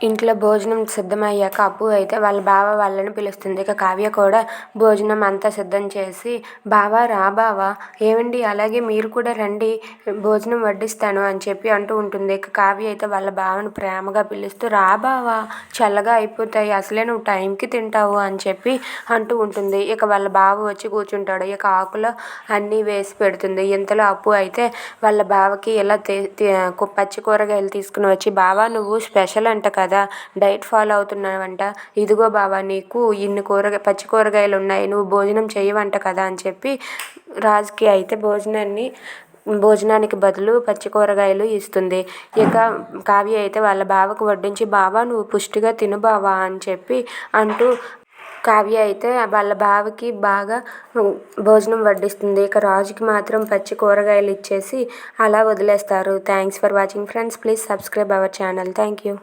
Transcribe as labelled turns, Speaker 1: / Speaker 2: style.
Speaker 1: ఇంట్లో భోజనం సిద్ధమయ్యాక అప్పు అయితే వాళ్ళ బావ వాళ్ళని పిలుస్తుంది. ఇక కావ్య కూడా భోజనం అంతా సిద్ధం చేసి, బావా రా బావా, ఏవండి అలాగే మీరు కూడా రండి, భోజనం వడ్డిస్తాను అని చెప్పి అంటూ ఉంటుంది. ఇక కావ్య అయితే వాళ్ళ బావను ప్రేమగా పిలుస్తూ, రా బావా చల్లగా అయిపోతాయి, అసలే నువ్వు టైంకి తింటావు అని చెప్పి అంటూ ఉంటుంది. ఇక వాళ్ళ బావ వచ్చి కూర్చుంటాడు. ఇక ఆకులో అన్నీ వేసి పెడుతుంది. ఇంతలో అప్పు అయితే వాళ్ళ బావకి ఇలా పచ్చి కూరగాయలు తీసుకుని వచ్చి, బావా నువ్వు స్పెషల్ అంట కదా, డైట్ ఫాలో అవుతున్నావంట, ఇదిగో బావా నీకు ఇన్ని పచ్చి కూరగాయలు ఉన్నాయి, నువ్వు భోజనం చేయవంట కదా అని చెప్పి రాజుకి అయితే భోజనానికి బదులు పచ్చి కూరగాయలు ఇస్తుంది. ఇక కావ్య అయితే వాళ్ళ బావకు వడ్డించి, బావా నువ్వు పుష్టిగా తిను బావా అని చెప్పి అంటూ కావ్య అయితే వాళ్ళ బావకి బాగా భోజనం వడ్డిస్తుంది. ఇక రాజుకి మాత్రం పచ్చి కూరగాయలు ఇచ్చేసి అలా వదిలేస్తారు. Thanks for watching friends. Please subscribe our channel. Thank you.